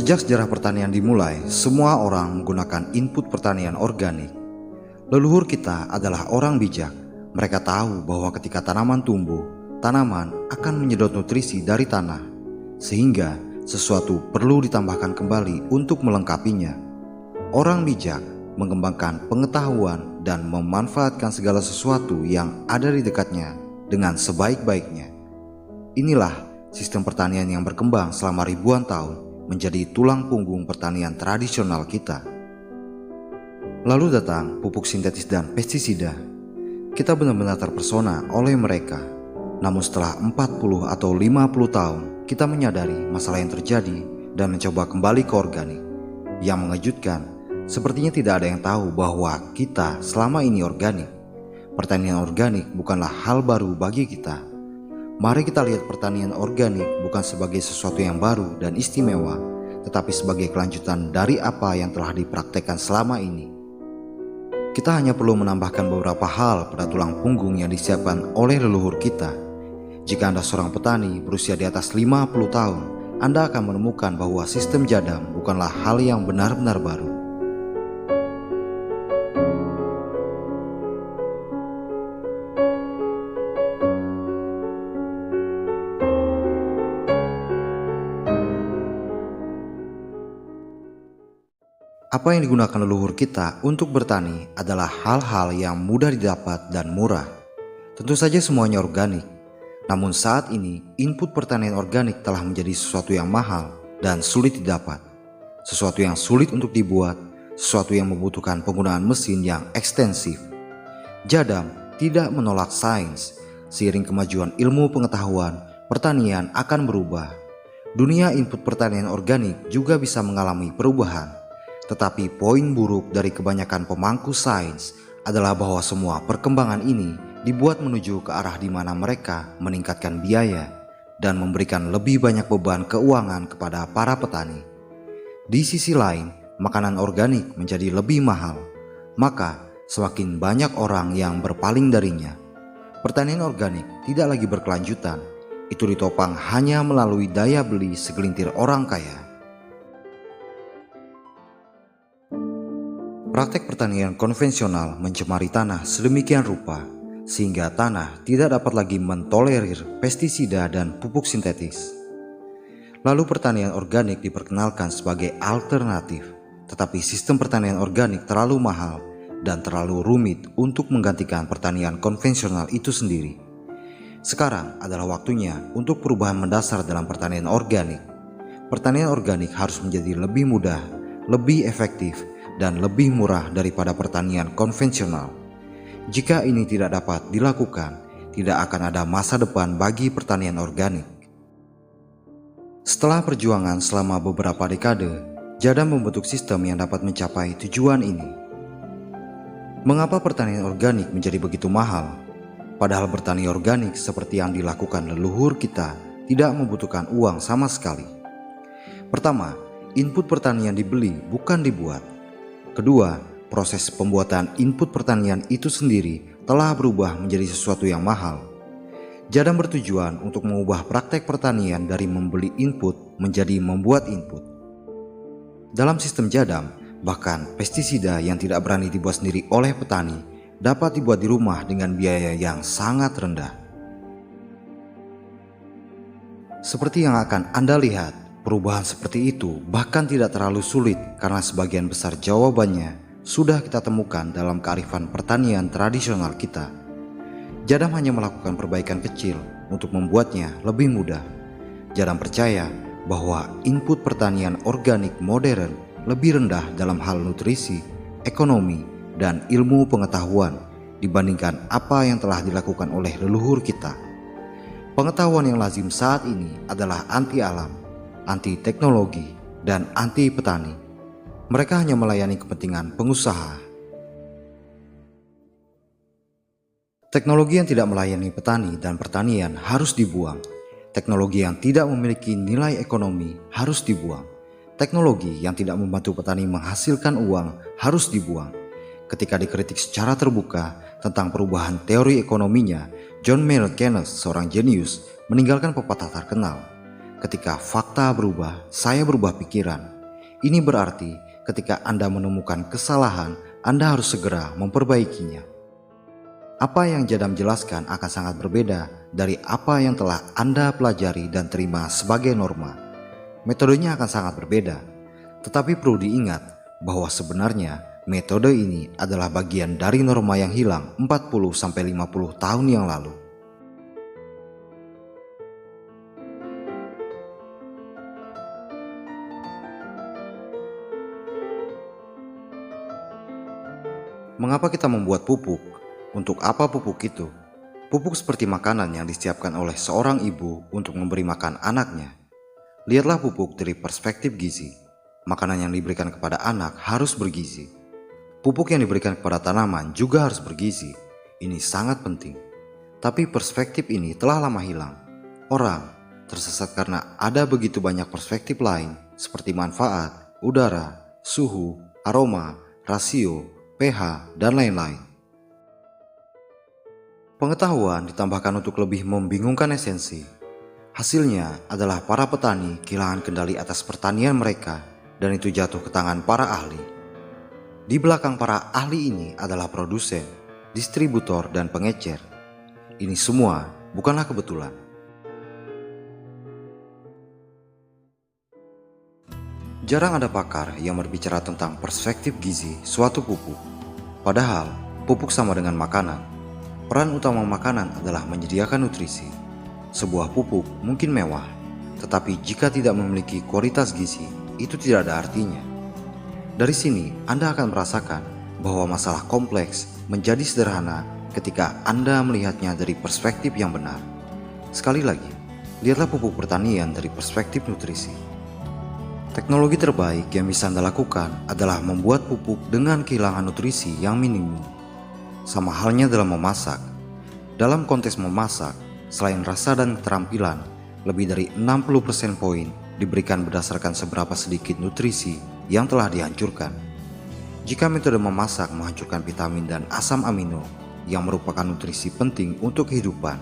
Sejak sejarah pertanian dimulai, semua orang menggunakan input pertanian organik. Leluhur kita adalah orang bijak. Mereka tahu bahwa ketika tanaman tumbuh, tanaman akan menyedot nutrisi dari tanah, sehingga sesuatu perlu ditambahkan kembali untuk melengkapinya. Orang bijak mengembangkan pengetahuan dan memanfaatkan segala sesuatu yang ada di dekatnya dengan sebaik-baiknya. Inilah sistem pertanian yang berkembang selama ribuan tahun menjadi tulang punggung pertanian tradisional kita. Lalu datang pupuk sintetis dan pestisida. Kita benar-benar terpesona oleh mereka. Namun setelah 40 atau 50 tahun, kita menyadari masalah yang terjadi dan mencoba kembali ke organik. Yang mengejutkan, sepertinya tidak ada yang tahu bahwa kita selama ini organik. Pertanian organik bukanlah hal baru bagi kita. Mari kita lihat pertanian organik bukan sebagai sesuatu yang baru dan istimewa, tetapi sebagai kelanjutan dari apa yang telah dipraktekkan selama ini. Kita hanya perlu menambahkan beberapa hal pada tulang punggung yang disiapkan oleh leluhur kita. Jika Anda seorang petani berusia di atas 50 tahun, Anda akan menemukan bahwa sistem jadam bukanlah hal yang benar-benar baru. Apa yang digunakan leluhur kita untuk bertani adalah hal-hal yang mudah didapat dan murah. Tentu saja semuanya organik. Namun saat ini input pertanian organik telah menjadi sesuatu yang mahal dan sulit didapat. Sesuatu yang sulit untuk dibuat, sesuatu yang membutuhkan penggunaan mesin yang ekstensif. Jadam tidak menolak sains. Seiring kemajuan ilmu pengetahuan, pertanian akan berubah. Dunia input pertanian organik juga bisa mengalami perubahan. Tetapi poin buruk dari kebanyakan pemangku sains adalah bahwa semua perkembangan ini dibuat menuju ke arah di mana mereka meningkatkan biaya dan memberikan lebih banyak beban keuangan kepada para petani. Di sisi lain, makanan organik menjadi lebih mahal, maka semakin banyak orang yang berpaling darinya. Pertanian organik tidak lagi berkelanjutan, itu ditopang hanya melalui daya beli segelintir orang kaya. Praktek pertanian konvensional mencemari tanah sedemikian rupa sehingga tanah tidak dapat lagi mentolerir pestisida dan pupuk sintetis. Lalu pertanian organik diperkenalkan sebagai alternatif, tetapi sistem pertanian organik terlalu mahal dan terlalu rumit untuk menggantikan pertanian konvensional itu sendiri. Sekarang adalah waktunya untuk perubahan mendasar dalam pertanian organik. Pertanian organik harus menjadi lebih mudah, lebih efektif, dan lebih murah daripada pertanian konvensional. Jika ini tidak dapat dilakukan, tidak akan ada masa depan bagi pertanian organik. Setelah perjuangan selama beberapa dekade, Jadam membentuk sistem yang dapat mencapai tujuan ini. Mengapa pertanian organik menjadi begitu mahal? Padahal bertani organik seperti yang dilakukan leluhur kita tidak membutuhkan uang sama sekali. Pertama, input pertanian dibeli bukan dibuat. Kedua, proses pembuatan input pertanian itu sendiri telah berubah menjadi sesuatu yang mahal. Jadam bertujuan untuk mengubah praktek pertanian dari membeli input menjadi membuat input. Dalam sistem Jadam, bahkan pestisida yang tidak berani dibuat sendiri oleh petani dapat dibuat di rumah dengan biaya yang sangat rendah. Seperti yang akan Anda lihat, perubahan seperti itu bahkan tidak terlalu sulit karena sebagian besar jawabannya sudah kita temukan dalam kearifan pertanian tradisional kita. Jadam hanya melakukan perbaikan kecil untuk membuatnya lebih mudah. Jadam percaya bahwa input pertanian organik modern lebih rendah dalam hal nutrisi, ekonomi, dan ilmu pengetahuan dibandingkan apa yang telah dilakukan oleh leluhur kita. Pengetahuan yang lazim saat ini adalah anti alam, anti teknologi, dan anti petani. Mereka hanya melayani kepentingan pengusaha. Teknologi yang tidak melayani petani dan pertanian harus dibuang. Teknologi yang tidak memiliki nilai ekonomi harus dibuang. Teknologi yang tidak membantu petani menghasilkan uang harus dibuang. Ketika dikritik secara terbuka tentang perubahan teori ekonominya, John Maynard Keynes, seorang jenius, meninggalkan pepatah terkenal, "Ketika fakta berubah, saya berubah pikiran." Ini berarti ketika Anda menemukan kesalahan, Anda harus segera memperbaikinya. Apa yang Jadam jelaskan akan sangat berbeda dari apa yang telah Anda pelajari dan terima sebagai norma. Metodenya akan sangat berbeda, tetapi perlu diingat bahwa sebenarnya metode ini adalah bagian dari norma yang hilang 40-50 tahun yang lalu. Mengapa kita membuat pupuk? Untuk apa pupuk itu? Pupuk seperti makanan yang disiapkan oleh seorang ibu untuk memberi makan anaknya. Lihatlah pupuk dari perspektif gizi. Makanan yang diberikan kepada anak harus bergizi. Pupuk yang diberikan kepada tanaman juga harus bergizi. Ini sangat penting. Tapi perspektif ini telah lama hilang. Orang tersesat karena ada begitu banyak perspektif lain seperti manfaat, udara, suhu, aroma, rasio, pH, dan lain-lain. Pengetahuan ditambahkan untuk lebih membingungkan esensi. Hasilnya adalah para petani kehilangan kendali atas pertanian mereka dan itu jatuh ke tangan para ahli. Di belakang para ahli ini adalah produsen, distributor, dan pengecer. Ini semua bukanlah kebetulan. Jarang ada pakar yang berbicara tentang perspektif gizi suatu pupuk. Padahal pupuk sama dengan makanan. Peran utama makanan adalah menyediakan nutrisi. Sebuah pupuk mungkin mewah, tetapi jika tidak memiliki kualitas gizi, itu tidak ada artinya. Dari sini Anda akan merasakan bahwa masalah kompleks menjadi sederhana ketika Anda melihatnya dari perspektif yang benar. Sekali lagi, lihatlah pupuk pertanian dari perspektif nutrisi. Teknologi terbaik yang bisa Anda lakukan adalah membuat pupuk dengan kehilangan nutrisi yang minimum. Sama halnya dalam memasak. Dalam konteks memasak, selain rasa dan keterampilan, lebih dari 60% poin diberikan berdasarkan seberapa sedikit nutrisi yang telah dihancurkan. Jika metode memasak menghancurkan vitamin dan asam amino yang merupakan nutrisi penting untuk kehidupan,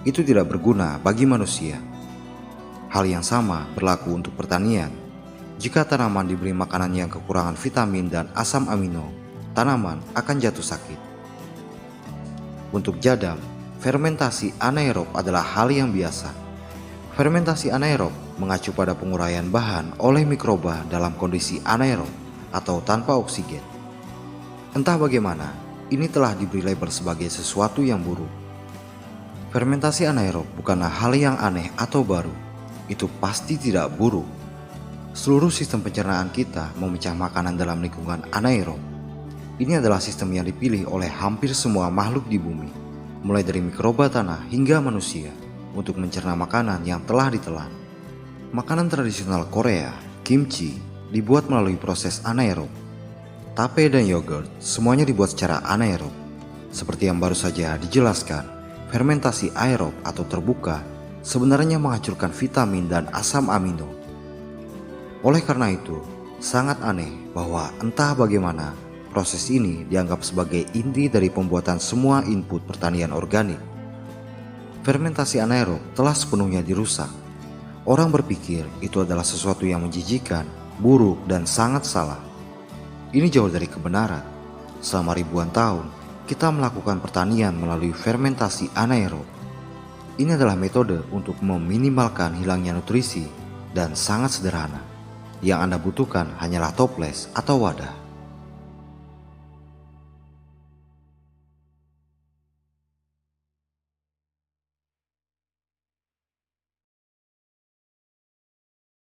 itu tidak berguna bagi manusia. Hal yang sama berlaku untuk pertanian. Jika tanaman diberi makanan yang kekurangan vitamin dan asam amino, tanaman akan jatuh sakit. Untuk Jadam, fermentasi anaerob adalah hal yang biasa. Fermentasi anaerob mengacu pada penguraian bahan oleh mikroba dalam kondisi anaerob atau tanpa oksigen. Entah bagaimana, ini telah diberi label sebagai sesuatu yang buruk. Fermentasi anaerob bukanlah hal yang aneh atau baru. Itu pasti tidak buruk. Seluruh sistem pencernaan kita memecah makanan dalam lingkungan anaerob. Ini adalah sistem yang dipilih oleh hampir semua makhluk di bumi, mulai dari mikroba tanah hingga manusia, untuk mencerna makanan yang telah ditelan. Makanan tradisional Korea, kimchi, dibuat melalui proses anaerob. Tape dan yogurt semuanya dibuat secara anaerob. Seperti yang baru saja dijelaskan, fermentasi aerob atau terbuka sebenarnya menghancurkan vitamin dan asam amino. Oleh karena itu, sangat aneh bahwa entah bagaimana proses ini dianggap sebagai inti dari pembuatan semua input pertanian organik. Fermentasi anaerob telah sepenuhnya dirusak. Orang berpikir itu adalah sesuatu yang menjijikan, buruk, dan sangat salah. Ini jauh dari kebenaran. Selama ribuan tahun, kita melakukan pertanian melalui fermentasi anaerob. Ini adalah metode untuk meminimalkan hilangnya nutrisi dan sangat sederhana. Yang Anda butuhkan hanyalah toples atau wadah.